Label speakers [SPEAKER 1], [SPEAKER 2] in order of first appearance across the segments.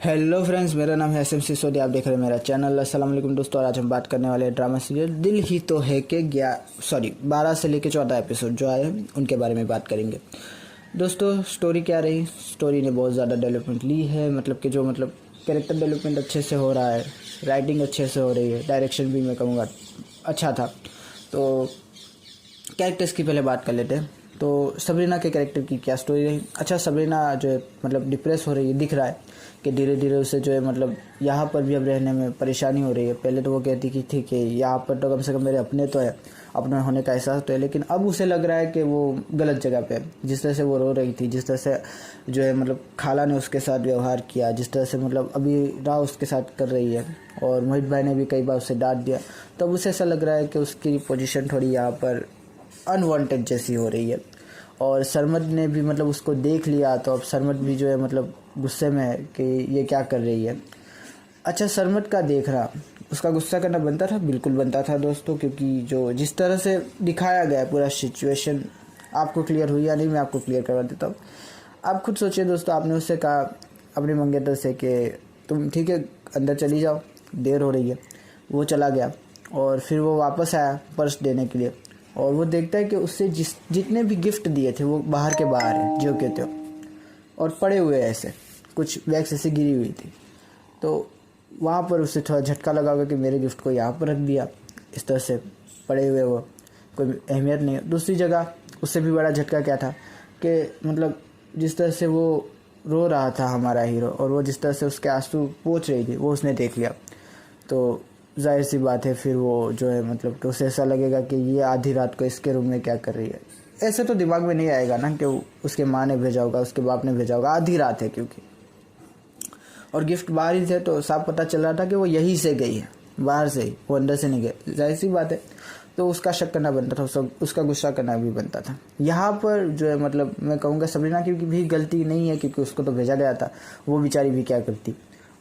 [SPEAKER 1] Hello friends, मेरा नाम है एसएम सिसोदिया। आप देख रहे हैं मेरा चैनल। अस्सलाम वालेकुम दोस्तों। और आज हम बात करने वाले हैं ड्रामा सीरियल दिल ही तो है के 12 से लेकर 14 एपिसोड जो आए हैं उनके बारे में बात करेंगे। दोस्तों, स्टोरी क्या रही? स्टोरी ने बहुत ज़्यादा डेवलपमेंट ली है, मतलब कैरेक्टर डेवलपमेंट अच्छे से हो रहा है, राइटिंग अच्छे से हो रही है, डायरेक्शन भी मैं कहूँगा अच्छा था। तो कैरेक्टर्स की पहले बात कर लेते हैं। तो सबरीना के कैरेक्टर की क्या स्टोरी रही? अच्छा, सबरीना जो है डिप्रेस हो रही है, दिख रहा है कि धीरे धीरे उसे जो है यहाँ पर भी अब रहने में परेशानी हो रही है। पहले तो वो कहती कि थी कि यहाँ पर तो कम से कम मेरे अपने तो है, अपना होने का एहसास तो है, लेकिन अब उसे लग रहा है कि वो गलत जगह पे है। जिस तरह से वो रो रही थी, जिस तरह से जो है खाला ने उसके साथ व्यवहार किया, जिस तरह से अभी राह उसके साथ कर रही है, और मोहित भाई ने भी कई बार उसे डांट दिया, तो अब उसे ऐसा लग रहा है कि उसकी पोजीशन थोड़ी यहाँ पर अनवांटेड जैसी हो रही है। और सरमद ने भी उसको देख लिया, तो अब सरमद भी जो है गुस्से में है कि ये क्या कर रही है। अच्छा, सरमद का देखना, उसका गुस्सा करना बनता था, बिल्कुल बनता था दोस्तों, क्योंकि जो जिस तरह से दिखाया गया है पूरा सिचुएशन, आपको क्लियर हुई या नहीं मैं आपको क्लियर करवा देता हूँ। आप खुद सोचिए दोस्तों, आपने उससे कहा अपने मंगेतर से कि तुम ठीक है अंदर चली जाओ, देर हो रही है। वो चला गया और फिर वो वापस आया पर्स देने के लिए, और वो देखता है कि उससे जितने भी गिफ्ट दिए थे वो बाहर के बाहर हैं, जो कहते हो, और पड़े हुए ऐसे कुछ बैग्स ऐसे गिरी हुई थी। तो वहाँ पर उसे थोड़ा झटका लगा होगा कि मेरे गिफ्ट को यहाँ पर रख दिया, इस तरह से पड़े हुए, वो कोई अहमियत नहीं है। दूसरी जगह उससे भी बड़ा झटका क्या था कि जिस तरह से वो रो रहा था हमारा हीरो, और वो जिस तरह से उसके आंसू पोंछ रही थी, वो उसने देख लिया। तो जाहिर सी बात है फिर वो जो है कि उसे ऐसा लगेगा कि ये आधी रात को इसके रूम में क्या कर रही है। ऐसे तो दिमाग में नहीं आएगा ना कि उसके माँ ने भेजा होगा, उसके बाप ने भेजा होगा, आधी रात है क्योंकि, और गिफ्ट बाहर ही थे, तो साफ पता चल रहा था कि वो यहीं से गई है, बाहर से ही, वो अंदर से नहीं गए। जाहिर सी बात है, तो उसका शक करना बनता था, उसका गुस्सा करना भी बनता था। यहाँ पर जो है मैं कहूँगा सबरीना की भी गलती नहीं है, क्योंकि उसको तो भेजा गया था, वो बेचारी भी क्या करती।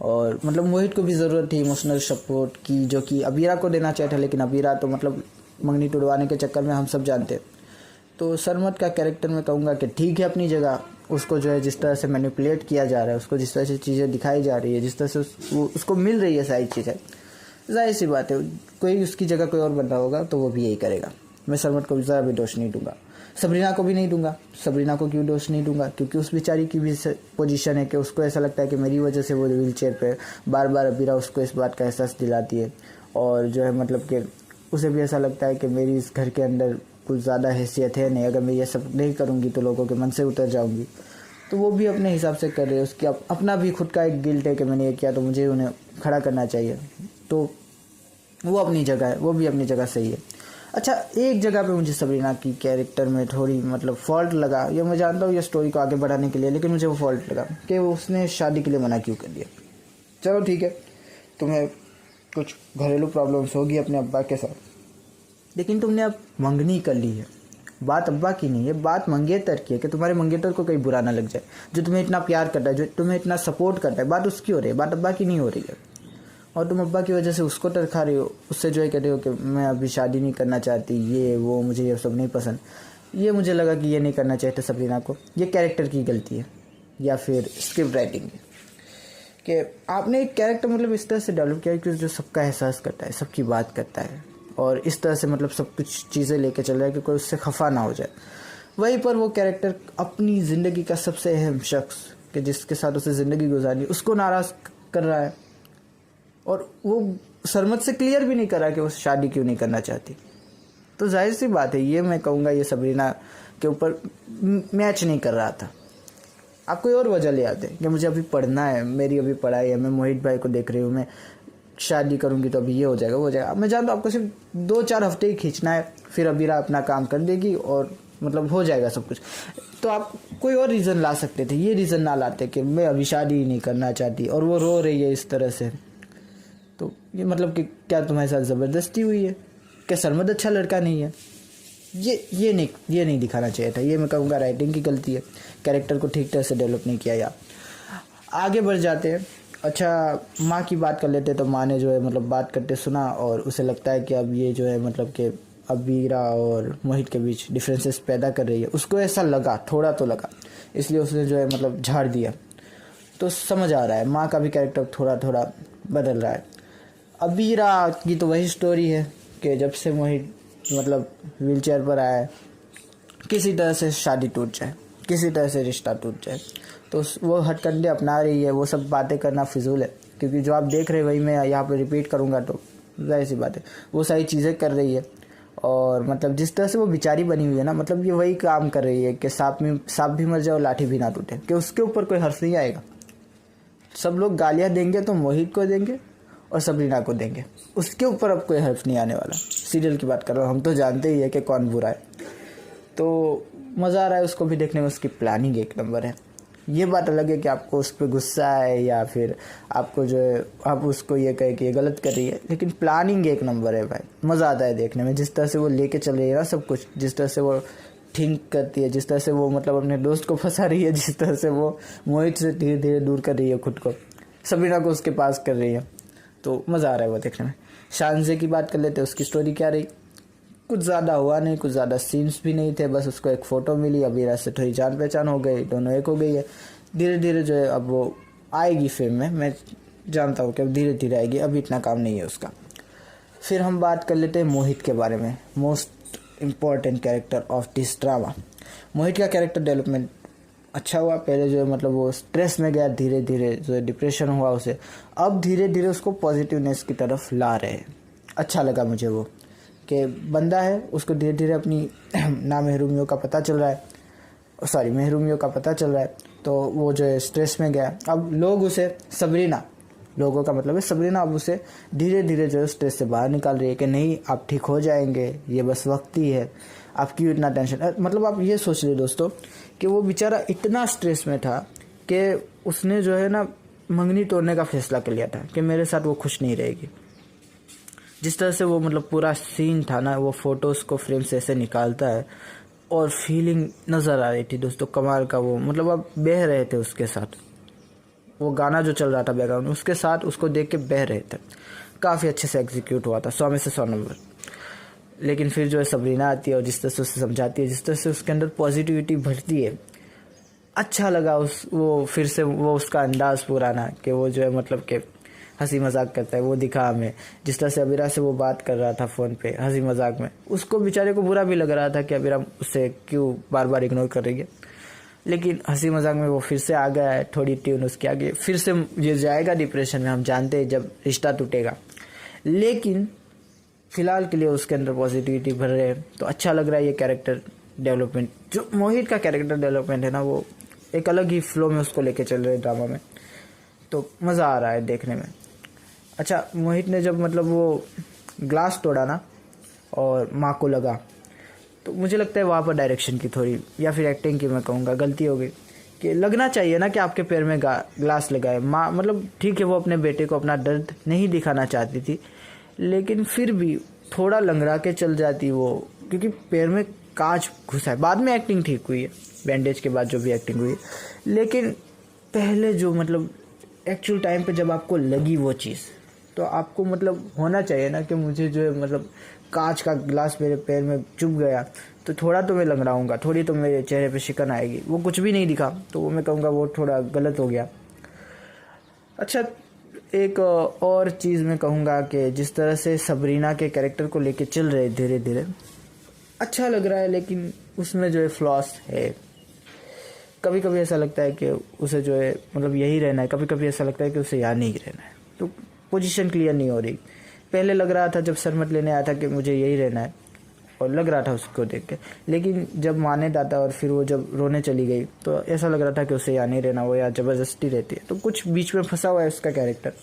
[SPEAKER 1] और मोहित को भी ज़रूरत थी इमोशनल सपोर्ट की, जो कि अबीरा को देना चाहिए था, लेकिन अबीरा तो मंगनी टुड़वाने के चक्कर में हम सब जानते हैं। तो सरमद का कैरेक्टर मैं कहूँगा कि ठीक है अपनी जगह। उसको जो है जिस तरह से मैनिपुलेट किया जा रहा है, उसको जिस तरह से चीज़ें दिखाई जा रही है, जिस तरह से उसको मिल रही है सारी चीज़ें, जाहिर सी बात है कोई उसकी जगह कोई और बंदा होगा तो वो भी यही करेगा। मैं सरमद को ज़रा भी दोष नहीं दूंगा, सबरीना को भी नहीं दूंगा। सबरीना को क्यों दोष नहीं दूंगा? क्योंकि उस बेचारी की भी पोजीशन है कि उसको ऐसा लगता है कि मेरी वजह से वो व्हील चेयर पर बार बार अबीरा उसको इस बात का एहसास दिलाती है, और जो है कि उसे भी ऐसा लगता है कि मेरी इस घर के अंदर कुछ ज़्यादा हैसियत है नहीं, अगर मैं ये सब नहीं करूँगी तो लोगों के मन से उतर जाऊँगी। तो वो भी अपने हिसाब से कर रहे हैं, उसकी अपना भी खुद का एक गिल्ट है कि मैंने ये किया तो मुझे उन्हें खड़ा करना चाहिए। तो वो अपनी जगह है, वो भी अपनी जगह सही है। अच्छा, एक जगह पे मुझे सबरीना की कैरेक्टर में थोड़ी फॉल्ट लगा, ये मैं जानता हूँ ये स्टोरी को आगे बढ़ाने के लिए, लेकिन मुझे वो फॉल्ट लगा कि उसने शादी के लिए मना क्यों कर दिया। चलो ठीक है, तुम्हें कुछ घरेलू प्रॉब्लम्स होगी अपने अब्बा के साथ, लेकिन तुमने अब मंगनी कर ली है। बात अब्बा की नहीं है, बात मंगेतर की है कि तुम्हारे मंगेतर को कहीं बुरा ना लग जाए, जो तुम्हें इतना प्यार करता है, जो तुम्हें इतना सपोर्ट करता है। बात उसकी हो रही है, बात अब्बा की नहीं हो रही है। और तुम अब्बा की वजह से उसको तरखा रही हो, उससे जो है कहते हो कि मैं अभी शादी नहीं करना चाहती, ये वो, मुझे ये सब नहीं पसंद। ये मुझे लगा कि ये नहीं करना चाहिए था सबरीना को। ये कैरेक्टर की गलती है या फिर स्क्रिप्ट राइटिंग की, कि आपने एक कैरेक्टर इस तरह से डेवलप किया कि जो सबका एहसास करता है, सबकी बात करता है, और इस तरह से सब कुछ चीज़ें लेके चल रहा है कि कोई उससे खफा ना हो जाए। वहीं पर वो कैरेक्टर अपनी ज़िंदगी का सबसे अहम शख्स, कि जिसके साथ उसे ज़िंदगी गुजारनी, उसको नाराज़ कर रहा है, और वो सरमद से क्लियर भी नहीं कर रहा कि वो शादी क्यों नहीं करना चाहती। तो जाहिर सी बात है, ये मैं कहूँगा ये सबरीना के ऊपर मैच नहीं कर रहा था। आप कोई और वजह ले आते कि मुझे अभी पढ़ना है, मेरी अभी पढ़ाई है, मैं मोहित भाई को देख रही हूँ, मैं शादी करूँगी तो अभी ये हो जाएगा, वो हो जाएगा। मैं जानता हूँ आपको सिर्फ 2-4 हफ्ते ही खींचना है, फिर अबीरा अपना काम कर देगी और हो जाएगा सब कुछ। तो आप कोई और रीज़न ला सकते थे, ये रीज़न ना लाते कि मैं अभी शादी ही नहीं करना चाहती और वो रो रही है इस तरह से। तो ये कि क्या तुम्हारे साथ ज़बरदस्ती हुई है? क्या सरमद अच्छा लड़का नहीं है? ये नहीं दिखाना चाहिए था। ये मैं कहूँगा राइटिंग की गलती है, कैरेक्टर को ठीक तरह से डेवलप नहीं किया। या आगे बढ़ जाते हैं। अच्छा, माँ की बात कर लेते, तो माँ ने जो है बात करते सुना, और उसे लगता है कि अब ये जो है कि अबीरा और मोहित के बीच डिफरेंसेस पैदा कर रही है। उसको ऐसा लगा, थोड़ा तो लगा, इसलिए उसने जो है झाड़ दिया। तो समझ आ रहा है माँ का भी कैरेक्टर थोड़ा थोड़ा बदल रहा है। अबीरा की तो वही स्टोरी है कि जब से मोहित मतलब व्हीलचेयर पर आया है, किसी तरह से शादी टूट जाए, किसी तरह से रिश्ता टूट जाए, तो वो हथकंडे अपना रही है। वो सब बातें करना फिजूल है, क्योंकि जो आप देख रहे हैं वही मैं यहाँ पर रिपीट करूँगा, तो जाहिर सी बात है वो सारी चीज़ें कर रही है। और मतलब जिस तरह से वो बेचारी बनी हुई है ना, मतलब ये वही काम कर रही है कि सांप भी मर जाए और लाठी भी ना टूटे, कि उसके ऊपर कोई हर्ष नहीं आएगा। सब लोग गालियाँ देंगे तो मोहित को देंगे और सबरीना को देंगे, उसके ऊपर अब कोई हर्फ नहीं आने वाला। सीरियल की बात कर रहा हूँ, हम तो जानते ही है कि कौन बुरा है। तो मज़ा आ रहा है उसको भी देखने में, उसकी प्लानिंग एक नंबर है। ये बात अलग है कि आपको उस पर गुस्सा है या फिर आपको जो है आप उसको ये कहे कि ये गलत कर रही है, लेकिन प्लानिंग एक नंबर है भाई। मज़ा आता है देखने में, जिस तरह से वो लेके चल रही है ना सब कुछ, जिस तरह से वो थिंक करती है, जिस तरह से वो मतलब अपने दोस्त को फंसा रही है, जिस तरह से वो मोहित से धीरे धीरे दूर कर रही है खुद को, सबरीना को उसके पास कर रही है। तो मज़ा आ रहा है वो देखने में। शानजे की बात कर लेते हैं, उसकी स्टोरी क्या रही। कुछ ज़्यादा हुआ नहीं, कुछ ज़्यादा सीन्स भी नहीं थे, बस उसको एक फ़ोटो मिली, अबीरा से थोड़ी जान पहचान हो गई, दोनों एक हो गई है। धीरे धीरे जो है अब वो आएगी फेम में, मैं जानता हूँ कि अब धीरे धीरे आएगी, अभी इतना काम नहीं है उसका। फिर हम बात कर लेते हैं मोहित के बारे में, most important character of this drama. Mohit का कैरेक्टर डेवलपमेंट अच्छा हुआ। पहले जो है मतलब वो स्ट्रेस में गया, धीरे धीरे जो है डिप्रेशन हुआ उसे, अब धीरे धीरे उसको पॉजिटिवनेस की तरफ ला रहे हैं। अच्छा लगा मुझे वो कि बंदा है, उसको धीरे धीरे अपनी नामहरूमियों का पता चल रहा है, महरूमियों का पता चल रहा है। तो वो जो है स्ट्रेस में गया, अब लोग उसे सबरीना, लोगों का मतलब है सबरीना, अब उसे धीरे धीरे जो है स्ट्रेस से बाहर निकाल रही है कि नहीं आप ठीक हो जाएंगे, ये बस वक्त ही है, आप क्यों इतना टेंशन। मतलब आप ये सोच लीजिए दोस्तों कि वो बेचारा इतना स्ट्रेस में था कि उसने जो है ना मंगनी तोड़ने का फैसला कर लिया था कि मेरे साथ वो खुश नहीं रहेगी। जिस तरह से वो मतलब पूरा सीन था ना, वो फोटोज़ को फ्रेम से ऐसे निकालता है और फीलिंग नज़र आ रही थी दोस्तों कमाल का। वो मतलब आप बह रहे थे उसके साथ, वो गाना जो चल रहा था बैकग्राउंड में उसके साथ उसको देख के बह रहे थे। काफ़ी अच्छे से एग्जीक्यूट हुआ था, 100 में से 100 नंबर। लेकिन फिर जो है सबरीना आती है और जिस तरह से उसे समझाती है, जिस तरह से उसके अंदर पॉजिटिविटी भरती है, अच्छा लगा। वो फिर से वो उसका अंदाज पुराना कि वो जो है मतलब कि हंसी मजाक करता है, वो दिखा हमें। जिस तरह से अबीरा से वो बात कर रहा था फ़ोन पे हंसी मजाक में, उसको बेचारे को बुरा भी लग रहा था कि अबीरा उससे क्यों बार बार इग्नोर कर रही है, लेकिन हंसी मजाक में वो फिर से आ गया है, थोड़ी ट्यून उसके आगे, फिर से ये जाएगा डिप्रेशन में। हम जानते हैं जब रिश्ता टूटेगा, लेकिन फिलहाल के लिए उसके अंदर पॉजिटिविटी भर रहे हैं। तो अच्छा लग रहा है ये कैरेक्टर डेवलपमेंट। जो मोहित का कैरेक्टर डेवलपमेंट है ना, वो एक अलग ही फ्लो में उसको लेके चल रहे हैं ड्रामा में, तो मज़ा आ रहा है देखने में। अच्छा, मोहित ने जब मतलब वो ग्लास तोड़ा ना और माँ को लगा, तो मुझे लगता है वहाँ पर डायरेक्शन की थोड़ी या फिर एक्टिंग की मैं कहूँगा गलती हो गई, कि लगना चाहिए ना कि आपके पैर में ग्लास लगाए। माँ मतलब ठीक है वो अपने बेटे को अपना दर्द नहीं दिखाना चाहती थी, लेकिन फिर भी थोड़ा लंगड़ा के चल जाती वो, क्योंकि पैर में कांच घुसा है। बाद में एक्टिंग ठीक हुई है, बैंडेज के बाद जो भी एक्टिंग हुई है, लेकिन पहले जो मतलब एक्चुअल टाइम पे जब आपको लगी वो चीज़, तो आपको मतलब होना चाहिए ना कि मुझे जो है मतलब कांच का ग्लास मेरे पैर में चुभ गया तो थोड़ा तो मैं लंगड़ाऊँगा, थोड़ी तो मेरे चेहरे पे शिकन आएगी। वो कुछ भी नहीं दिखा, तो वो मैं कहूँगा वो थोड़ा गलत हो गया। अच्छा, एक और चीज़ मैं कहूँगा कि जिस तरह से सबरीना के कैरेक्टर को लेके चल रहे धीरे धीरे, अच्छा लग रहा है, लेकिन उसमें जो है फ्लॉस है। कभी कभी ऐसा लगता है कि उसे जो है मतलब यही रहना है, कभी कभी ऐसा लगता है कि उसे यहाँ नहीं रहना है, तो पोजीशन क्लियर नहीं हो रही। पहले लग रहा था जब सरमत लेने आया था कि मुझे यही रहना है, और लग रहा था उसको देख के, लेकिन जब माने दाता और फिर वो जब रोने चली गई तो ऐसा लग रहा था कि उसे यहाँ नहीं रहना, वो यहाँ ज़बरदस्ती रहती है। तो कुछ बीच में फंसा हुआ है उसका कैरेक्टर।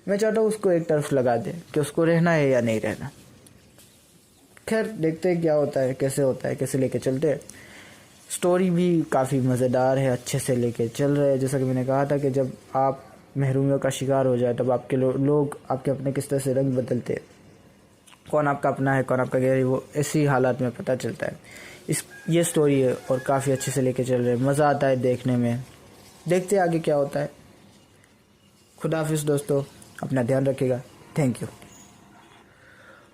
[SPEAKER 1] मैं चाहता हूँ उसको एक तरफ लगा दे कि उसको रहना है या नहीं रहना। खैर देखते हैं क्या होता है, कैसे लेके चलते हैं। स्टोरी भी काफ़ी मज़ेदार है, अच्छे से लेके चल रहे हैं। जैसा कि मैंने कहा था कि जब आप महरूमियों का शिकार हो जाए तब आपके लोग आपके अपने किस तरह से रंग बदलते हैं, कौन आपका अपना है कौन आपका गैर है, वो ऐसी हालात में पता चलता है। ये स्टोरी है और काफ़ी अच्छे से लेके चल रहे हैं, मज़ा आता है देखने में। देखते हैं आगे क्या होता है। खुदा हाफिज़ दोस्तों, अपना ध्यान रखिएगा। Thank you.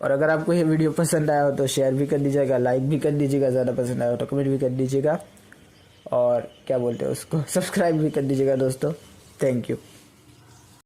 [SPEAKER 1] और अगर आपको ये वीडियो पसंद आया हो तो शेयर भी कर दीजिएगा, लाइक भी कर दीजिएगा, ज़्यादा पसंद आया हो तो कमेंट भी कर दीजिएगा, और क्या बोलते हैं उसको सब्सक्राइब भी कर दीजिएगा दोस्तों। Thank you.